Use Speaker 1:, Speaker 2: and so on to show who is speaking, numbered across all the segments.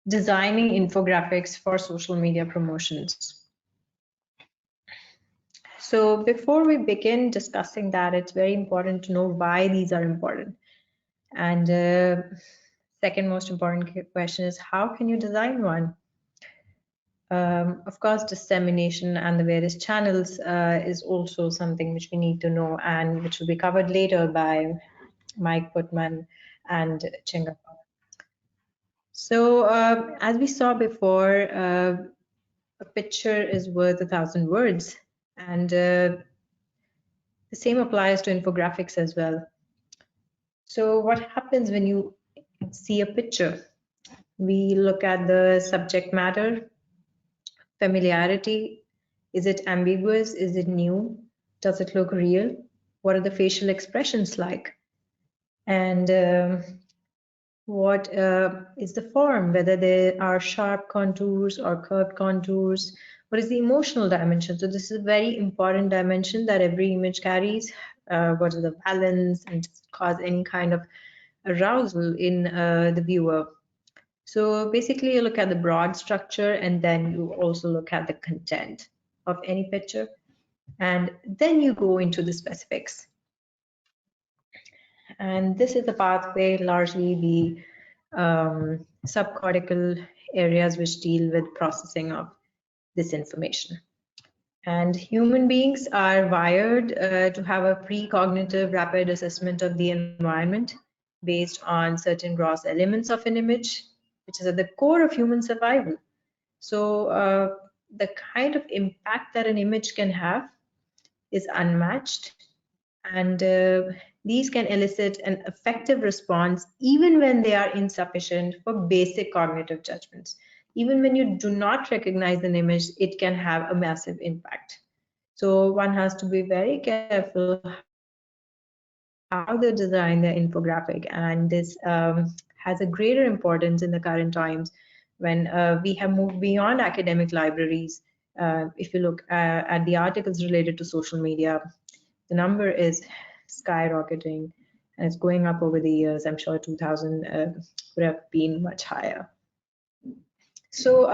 Speaker 1: Designing infographics for social media promotions. So before we begin discussing that, it's very important to know why these are important. And second most important question is, how can you design one? Of course, dissemination and the various channels is also something which we need to know, and which will be covered later by Mike Putman and Chinga. So as we saw before, a picture is worth 1,000 words, and the same applies to infographics as well. So what happens when you see a picture? We look at the subject matter, familiarity. Is it ambiguous? Is it new? Does it look real? What are the facial expressions like? And what is the form, whether there are sharp contours or curved contours? What is the emotional dimension? So this is a very important dimension that every image carries. What is the balance, and does it cause any kind of arousal in the viewer? So basically you look at the broad structure, and then you also look at the content of any picture, and then you go into the specifics. And this is the pathway, largely the subcortical areas which deal with processing of this information. And human beings are wired to have a precognitive rapid assessment of the environment based on certain gross elements of an image, which is at the core of human survival. So the kind of impact that an image can have is unmatched, and these can elicit an effective response even when they are insufficient for basic cognitive judgments. Even when you do not recognize an image, it can have a massive impact. So one has to be very careful how they design their infographic, and this has a greater importance in the current times when we have moved beyond academic libraries. If you look at the articles related to social media, the number is skyrocketing, and it's going up over the years. I'm sure 2000 would have been much higher. So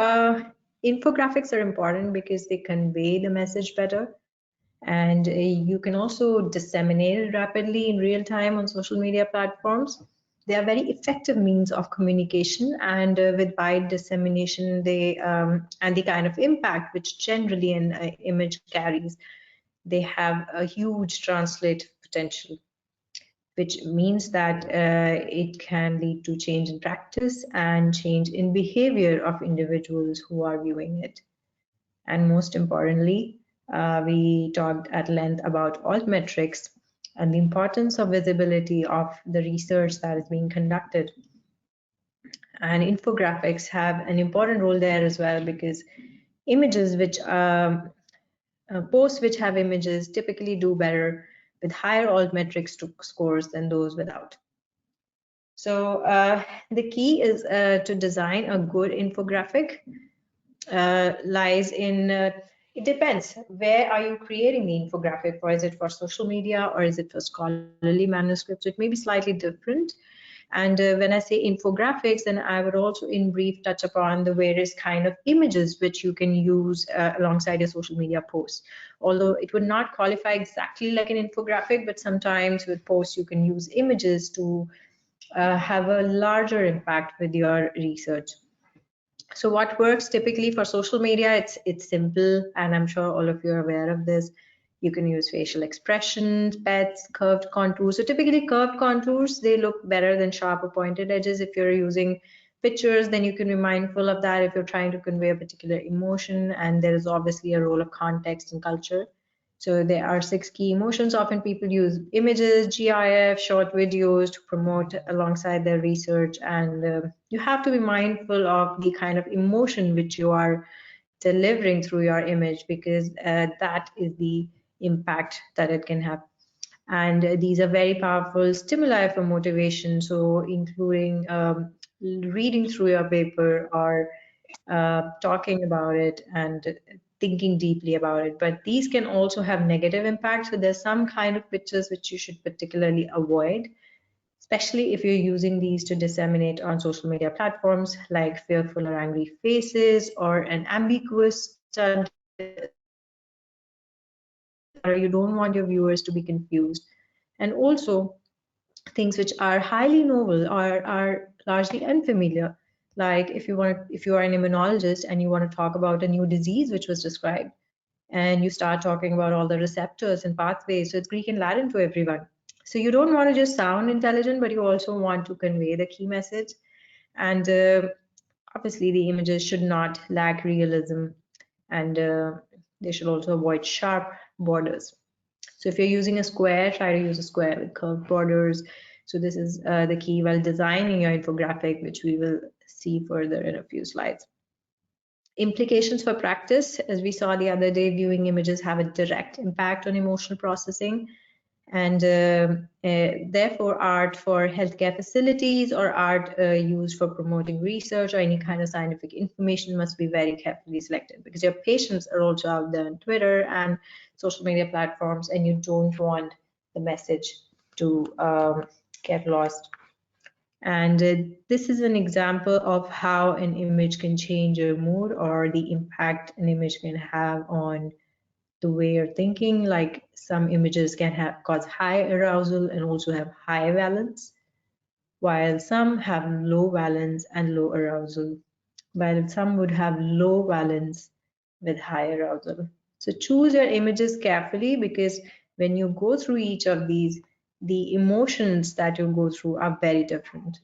Speaker 1: infographics are important because they convey the message better, and you can also disseminate it rapidly in real time on social media platforms. They are very effective means of communication, and with wide dissemination, they and the kind of impact which generally an image carries, they have a huge translative potential, which means that it can lead to change in practice and change in behavior of individuals who are viewing it. And most importantly, we talked at length about altmetrics and the importance of visibility of the research that is being conducted. And infographics have an important role there as well, because images which posts which have images typically do better with higher altmetrics scores than those without. So the key is to design a good infographic lies in, it depends, where are you creating the infographic for? Is it for social media or is it for scholarly manuscripts? It may be slightly different. And when I say infographics, then I would also in brief touch upon the various kind of images which you can use alongside your social media posts. Although it would not qualify exactly like an infographic, but sometimes with posts you can use images to have a larger impact with your research. So what works typically for social media, it's simple, and I'm sure all of you are aware of this. You can use facial expressions, pets, curved contours. So typically curved contours, they look better than sharp or pointed edges. If you're using pictures, then you can be mindful of that if you're trying to convey a particular emotion, and there is obviously a role of context and culture. So there are 6 key emotions. Often people use images, GIF, short videos to promote alongside their research, and you have to be mindful of the kind of emotion which you are delivering through your image, because that is the impact that it can have. And these are very powerful stimuli for motivation, so including reading through your paper or talking about it and thinking deeply about it. But these can also have negative impacts. So there's some kind of pictures which you should particularly avoid, especially if you're using these to disseminate on social media platforms like fearful or angry faces or an ambiguous stunt. You don't want your viewers to be confused. And also things which are highly novel or are largely unfamiliar. Like if you are an immunologist and you want to talk about a new disease which was described, and you start talking about all the receptors and pathways, so it's Greek and Latin to everyone. So you don't want to just sound intelligent, but you also want to convey the key message. And obviously the images should not lack realism, and they should also avoid sharp borders. So if you're using a square, try to use a square with curved borders. So this is the key while designing your infographic, which we will see further in a few slides. Implications for practice, as we saw the other day, viewing images have a direct impact on emotional processing. And therefore, art for healthcare facilities or art used for promoting research or any kind of scientific information must be very carefully selected, because your patients are also out there on Twitter and social media platforms, and you don't want the message to get lost. And this is an example of how an image can change your mood or the impact an image can have on the way you're thinking. Like some images can cause high arousal and also have high valence, while some have low valence and low arousal, while some would have low valence with high arousal. So choose your images carefully, because when you go through each of these, the emotions that you go through are very different.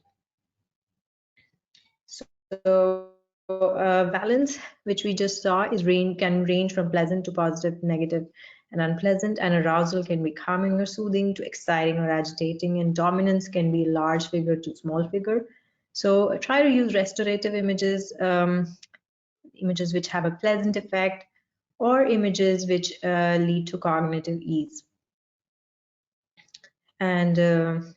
Speaker 1: So valence, which we just saw, can range from pleasant to positive, negative, and unpleasant. And arousal can be calming or soothing to exciting or agitating. And dominance can be large figure to small figure. So try to use restorative images, images which have a pleasant effect, or images which lead to cognitive ease. And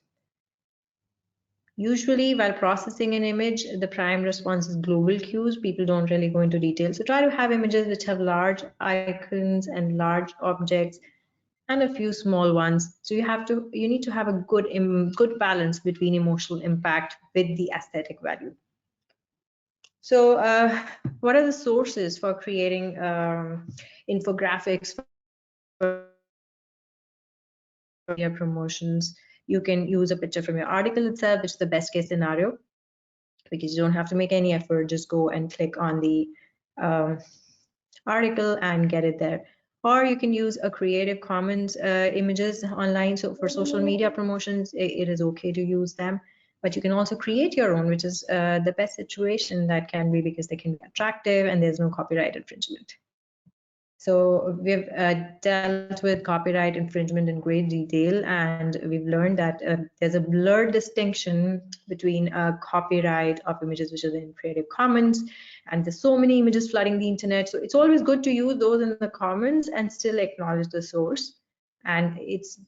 Speaker 1: usually, while processing an image, the prime response is global cues. People don't really go into detail. So try to have images which have large icons and large objects and a few small ones. So you need to have a good balance between emotional impact with the aesthetic value. So what are the sources for creating infographics for your promotions? You can use a picture from your article itself, which is the best case scenario, because you don't have to make any effort. Just go and click on the article and get it there. Or you can use a Creative Commons images online. So for social media promotions, it is okay to use them. But you can also create your own, which is the best situation that can be, because they can be attractive and there's no copyright infringement. So we've dealt with copyright infringement in great detail, and we've learned that there's a blurred distinction between copyright of images which are in Creative Commons, and there's so many images flooding the internet. So it's always good to use those in the commons and still acknowledge the source. And it's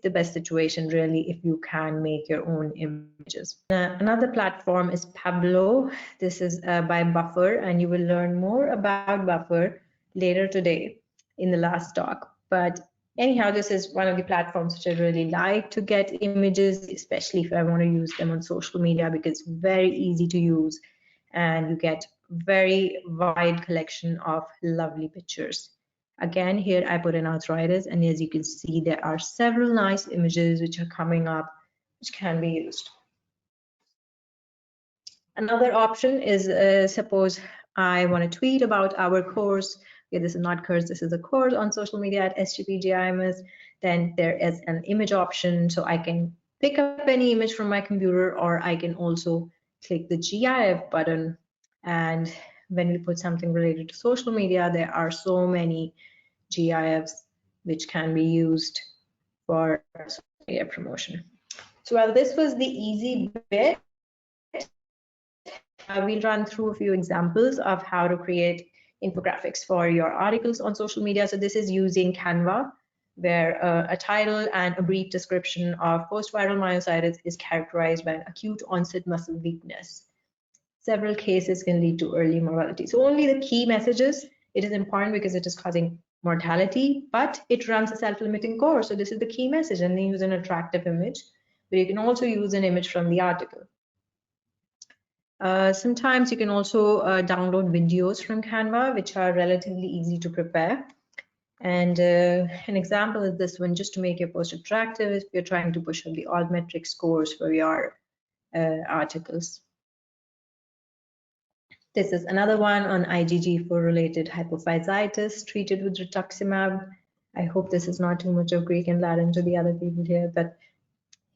Speaker 1: the best situation really if you can make your own images. Another platform is Pablo. This is by Buffer, and you will learn more about Buffer later today in the last talk. But anyhow, this is one of the platforms which I really like to get images, especially if I want to use them on social media, because it's very easy to use and you get very wide collection of lovely pictures. Again, here I put in arthritis, and as you can see, there are several nice images which are coming up which can be used. Another option is suppose I want to tweet about our course. Okay, this is not course, this is a course on social media at SGPGIMS. Then there is an image option, so I can pick up any image from my computer, or I can also click the GIF button. And when we put something related to social media, there are so many GIFs which can be used for social media promotion. So while this was the easy bit, we'll run through a few examples of how to create infographics for your articles on social media. So this is using Canva, where a title and a brief description of post-viral myositis is characterized by an acute onset muscle weakness. Several cases can lead to early mortality. So only the key messages. It is important because it is causing mortality, but it runs a self-limiting course. So this is the key message, and they use an attractive image but you can also use an image from the article. Sometimes you can also download videos from Canva, which are relatively easy to prepare. And an example is this one, just to make your post attractive if you're trying to push up the altmetric scores for your articles. This is another one on IgG4-related hypophysitis treated with rituximab. I hope this is not too much of Greek and Latin to the other people here, but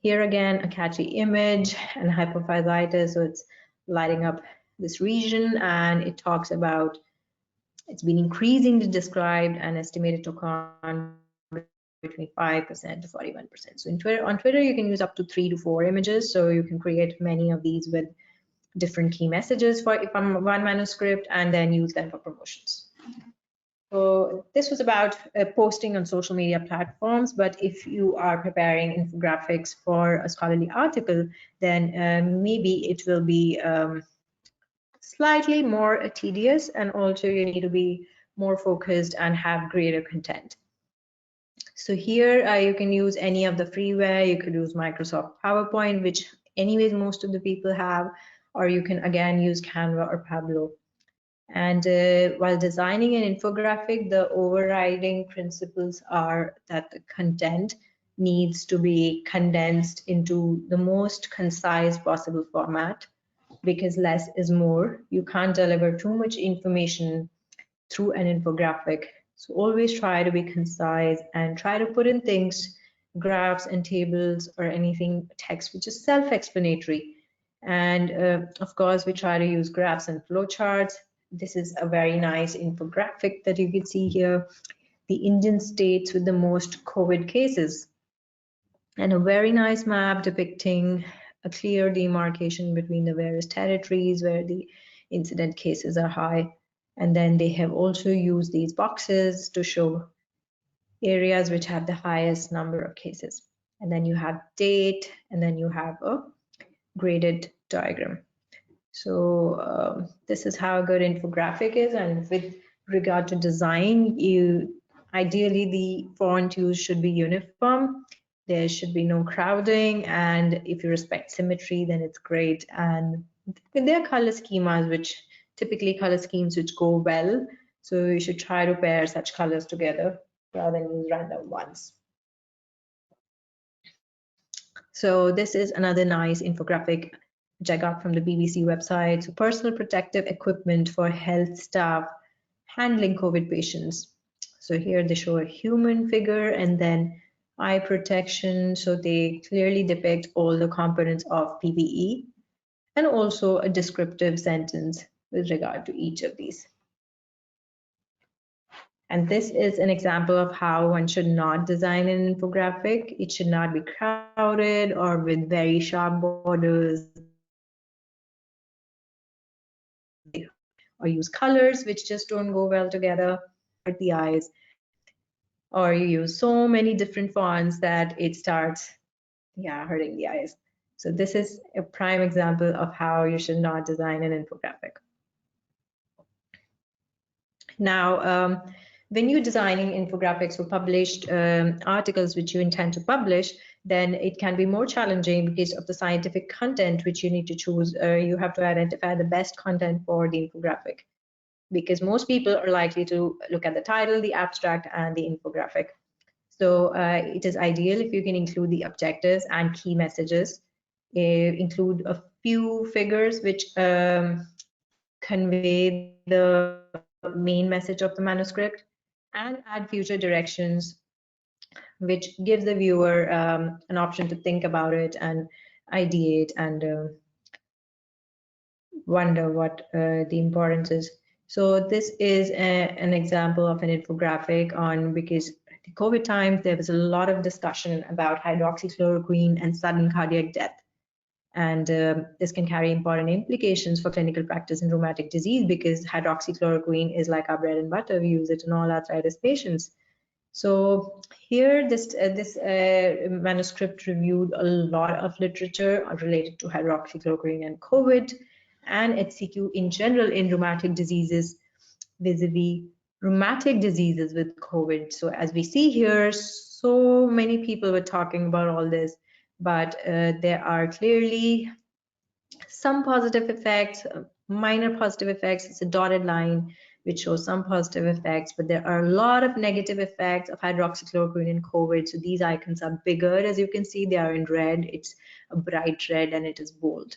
Speaker 1: here again, a catchy image and hypophysitis, so it's lighting up this region, and it talks about it's been increasingly described and estimated to account between 5% to 41%. So on Twitter, you can use up to 3 to 4 images, so you can create many of these with different key messages for one manuscript and then use them for promotions. So this was about posting on social media platforms, but if you are preparing infographics for a scholarly article, then maybe it will be slightly more tedious, and also you need to be more focused and have greater content. So here you can use any of the freeware. You could use Microsoft PowerPoint, which anyways most of the people have, or you can again use Canva or Pablo. And while designing an infographic, the overriding principles are that the content needs to be condensed into the most concise possible format, because less is more. You can't deliver too much information through an infographic. So always try to be concise and try to put in things, graphs and tables or anything text which is self-explanatory. And of course, we try to use graphs and flowcharts. This is a very nice infographic that you can see here. The Indian states with the most COVID cases, and a very nice map depicting a clear demarcation between the various territories where the incident cases are high. And then they have also used these boxes to show areas which have the highest number of cases. And then you have date, and then you have a graded diagram. So this is how a good infographic is. And with regard to design, ideally the font use should be uniform. There should be no crowding, and if you respect symmetry, then it's great. And there are color schemas, which typically color schemes which go well. So you should try to pair such colors together rather than use random ones. So this is another nice infographic which I got from the BBC website. So personal protective equipment for health staff handling COVID patients. So here they show a human figure and then eye protection. So they clearly depict all the components of PPE and also a descriptive sentence with regard to each of these. And this is an example of how one should not design an infographic. It should not be crowded or with very sharp borders, or use colors which just don't go well together with the eyes, or you use so many different fonts that it starts hurting the eyes. So this is a prime example of how you should not design an infographic. Now, when you're designing infographics for published articles which you intend to publish, then it can be more challenging because of the scientific content which you need to choose. You have to identify the best content for the infographic, because most people are likely to look at the title, the abstract, and the infographic. So it is ideal if you can include the objectives and key messages, include a few figures which convey the main message of the manuscript, and add future directions which gives the viewer an option to think about it and ideate and wonder what the importance is. So this is an example of an infographic on, because the COVID times there was a lot of discussion about hydroxychloroquine and sudden cardiac death. And this can carry important implications for clinical practice in rheumatic disease, because hydroxychloroquine is like our bread and butter. We use it in all arthritis patients. So here, this manuscript reviewed a lot of literature related to hydroxychloroquine and COVID and HCQ in general in rheumatic diseases vis-a-vis rheumatic diseases with COVID. So as we see here, so many people were talking about all this, but there are clearly some positive effects, minor positive effects. It's a dotted line which shows some positive effects, but there are a lot of negative effects of hydroxychloroquine in COVID. So these icons are bigger. As you can see, they are in red. It's a bright red and it is bold.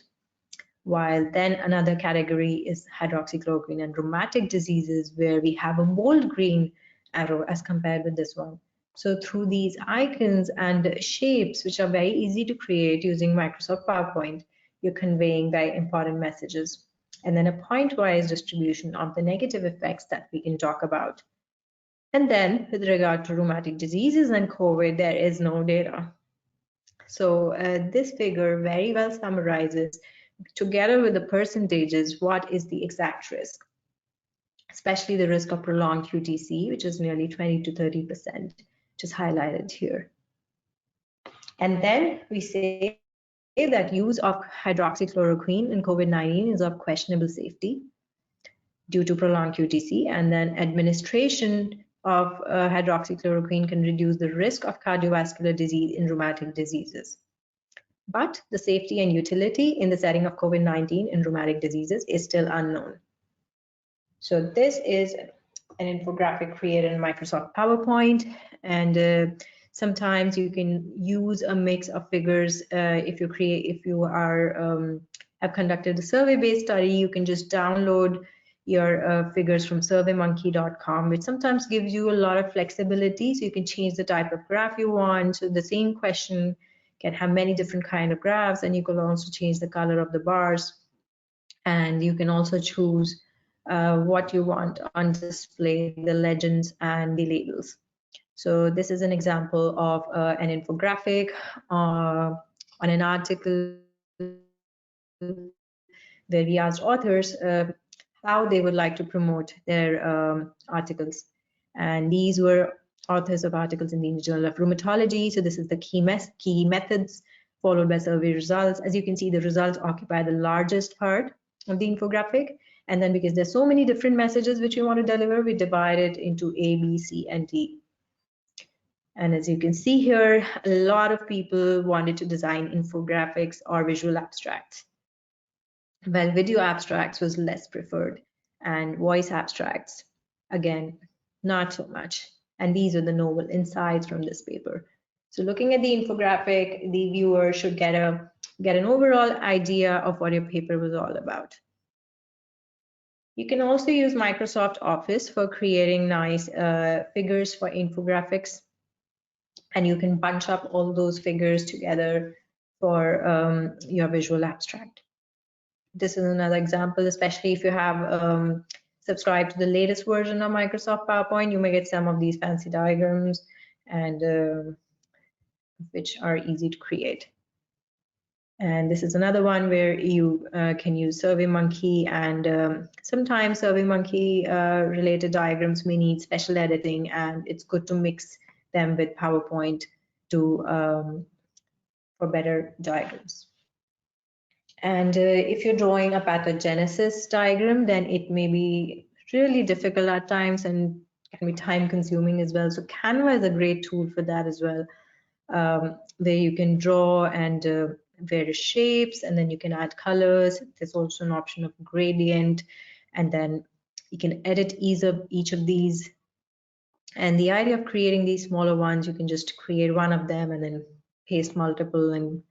Speaker 1: While then another category is hydroxychloroquine and rheumatic diseases, where we have a bold green arrow as compared with this one. So through these icons and shapes, which are very easy to create using Microsoft PowerPoint, you're conveying very important messages. And then a point-wise distribution of the negative effects that we can talk about. And then with regard to rheumatic diseases and COVID, there is no data. So this figure very well summarizes, together with the percentages, what is the exact risk, especially the risk of prolonged QTC, which is nearly 20 to 30%, which is highlighted here. And then we say that use of hydroxychloroquine in COVID-19 is of questionable safety due to prolonged QTC, and then administration of hydroxychloroquine can reduce the risk of cardiovascular disease in rheumatic diseases. But the safety and utility in the setting of COVID-19 in rheumatic diseases is still unknown. So this is an infographic created in Microsoft PowerPoint, and sometimes you can use a mix of figures. If you have conducted a survey-based study, you can just download your figures from surveymonkey.com, which sometimes gives you a lot of flexibility. So you can change the type of graph you want. So the same question can have many different kind of graphs, and you can also change the color of the bars, and you can also choose what you want on display, the legends and the labels. So this is an example of an infographic on an article where we asked authors how they would like to promote their articles. And these were authors of articles in the Journal of Rheumatology. So this is the key methods followed by survey results. As you can see, the results occupy the largest part of the infographic. And then because there's so many different messages which we want to deliver, we divide it into A, B, C, and D. And as you can see here, a lot of people wanted to design infographics or visual abstracts. Well, video abstracts was less preferred, and voice abstracts, again, not so much. And these are the novel insights from this paper. So looking at the infographic, the viewer should get an overall idea of what your paper was all about. You can also use Microsoft Office for creating nice figures for infographics, and you can bunch up all those figures together for your visual abstract. This is another example, especially if you have subscribed to the latest version of Microsoft PowerPoint, you may get some of these fancy diagrams, and which are easy to create. And this is another one where you can use SurveyMonkey, and sometimes SurveyMonkey related diagrams may need special editing, and it's good to mix them with PowerPoint to for better diagrams. And if you're drawing a pathogenesis diagram, then it may be really difficult at times and can be time consuming as well. So Canva is a great tool for that as well, where you can draw and various shapes, and then you can add colors. There's also an option of gradient, and then you can edit each of these. And the idea of creating these smaller ones, you can just create one of them and then paste multiple and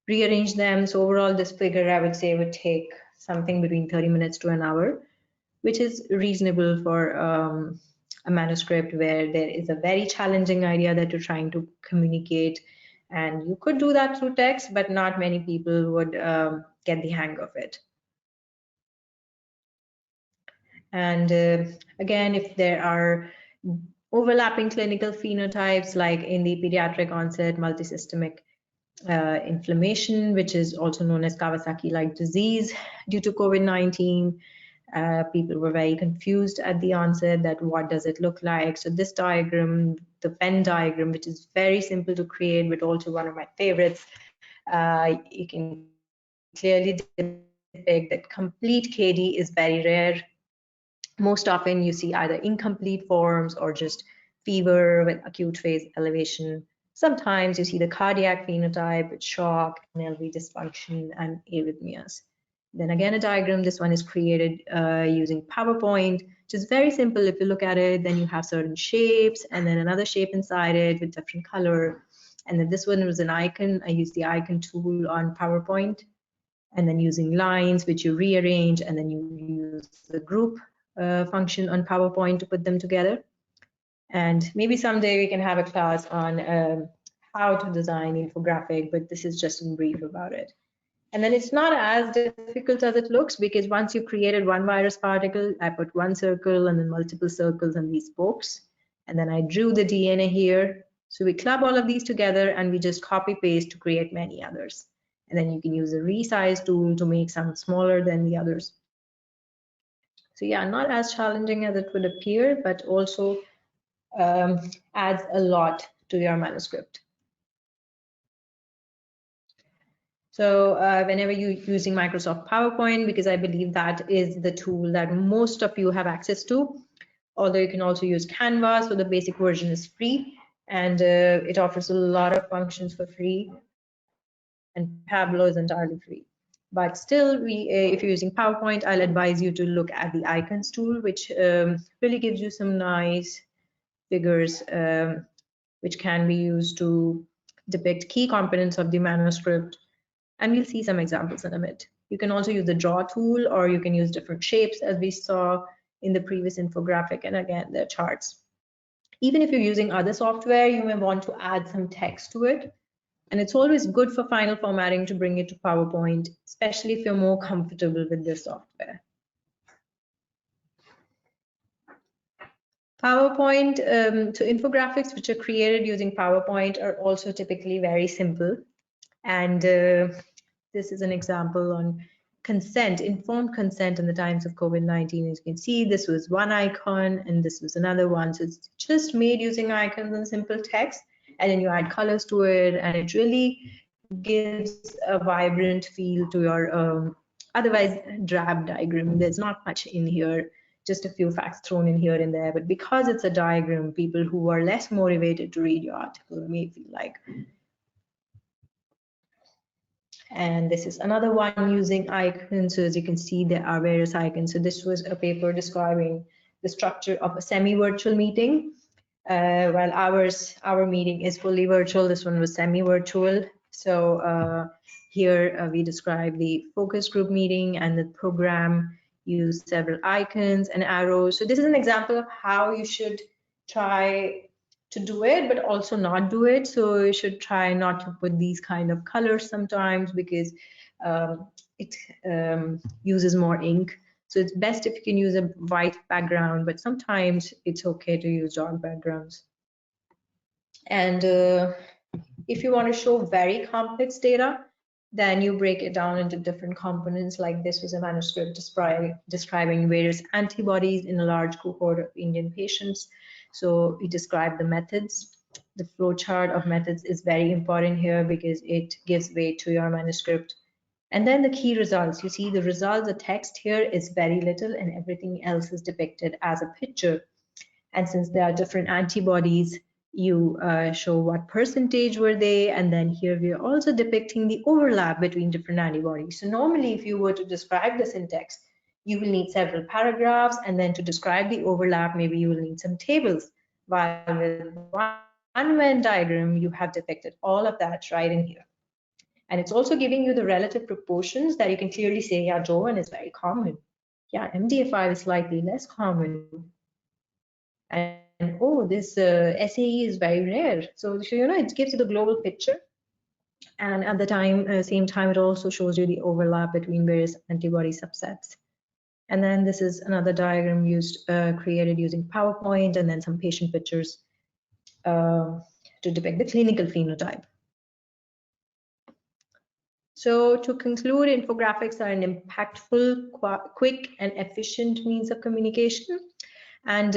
Speaker 1: rearrange them. So overall, this figure, I would say, would take something between 30 minutes to an hour, which is reasonable for a manuscript where there is a very challenging idea that you're trying to communicate. And you could do that through text, but not many people would get the hang of it. And again, if there are overlapping clinical phenotypes, like in the pediatric onset multisystemic inflammation, which is also known as Kawasaki-like disease due to COVID-19. People were very confused at the onset that what does it look like. So this diagram, the Venn diagram, which is very simple to create, but also one of my favorites, you can clearly depict that complete KD is very rare. Most often you see either incomplete forms or just fever with acute phase elevation Sometimes you see the cardiac phenotype with shock, LV dysfunction, and arrhythmias. Then again, a diagram. This one is created using PowerPoint, which is very simple. If you look at it, then you have certain shapes and then another shape inside it with different color. And then this one was an icon. I used the icon tool on PowerPoint, and then using lines, which you rearrange, and then you use the group function on PowerPoint to put them together. And maybe someday we can have a class on how to design infographic, but this is just in brief about it. And then it's not as difficult as it looks, because once you created one virus particle, I put one circle and then multiple circles and these spokes. And then I drew the DNA here. So we club all of these together and we just copy paste to create many others. And then you can use the resize tool to make some smaller than the others. So yeah, not as challenging as it would appear, but also adds a lot to your manuscript. So whenever you're using Microsoft PowerPoint, because I believe that is the tool that most of you have access to, although you can also use Canva, so the basic version is free, and it offers a lot of functions for free, and Tableau is entirely free. But still, if you're using PowerPoint, I'll advise you to look at the icons tool, which really gives you some nice figures, which can be used to depict key components of the manuscript. And we'll see some examples in a bit. You can also use the draw tool, or you can use different shapes as we saw in the previous infographic, and again, the charts. Even if you're using other software, you may want to add some text to it. And it's always good for final formatting to bring it to PowerPoint, especially if you're more comfortable with this software. PowerPoint, so infographics which are created using PowerPoint are also typically very simple. And this is an example on consent, informed consent in the times of COVID-19. As you can see, this was one icon and this was another one. So it's just made using icons and simple text, and then you add colors to it, and it really gives a vibrant feel to your otherwise drab diagram. There's not much in here, just a few facts thrown in here and there, but because it's a diagram, people who are less motivated to read your article may feel like. And this is another one using icons. So as you can see, there are various icons. So this was a paper describing the structure of a semi-virtual meeting. While our meeting is fully virtual, this one was semi-virtual. So here we describe the focus group meeting, and the program used several icons and arrows. So this is an example of how you should try to do it, but also not do it. So you should try not to put these kind of colors sometimes, because it uses more ink. So it's best if you can use a white background, but sometimes it's okay to use dark backgrounds. And if you want to show very complex data, then you break it down into different components. Like this was a manuscript describing various antibodies in a large cohort of Indian patients. So we describe the methods. The flowchart of methods is very important here because it gives weight to your manuscript. And then the key results. You see the results, the text here is very little, and everything else is depicted as a picture. And since there are different antibodies, you show what percentage were they, and then here we are also depicting the overlap between different antibodies. So normally if you were to describe this in text, you will need several paragraphs, and then to describe the overlap, maybe you will need some tables. While with one Venn diagram, you have depicted all of that right in here. And it's also giving you the relative proportions that you can clearly say, yeah, Jovan is very common. Yeah, MDA5 is slightly less common. And oh, this SAE is very rare. So you know, it gives you the global picture. And at the same time, it also shows you the overlap between various antibody subsets. And then this is another diagram created using PowerPoint, and then some patient pictures to depict the clinical phenotype. So to conclude, infographics are an impactful, quick, and efficient means of communication. And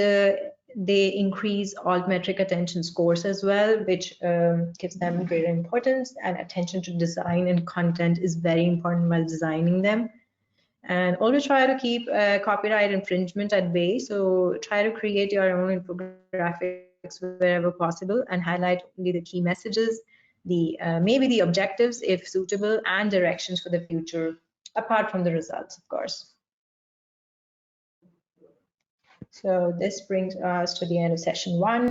Speaker 1: they increase altmetric attention scores as well, which gives them greater importance, and attention to design and content is very important while designing them. And always try to keep copyright infringement at bay. So try to create your own infographics wherever possible and highlight only the key messages, maybe the objectives if suitable, and directions for the future, apart from the results, of course. So this brings us to the end of session 1.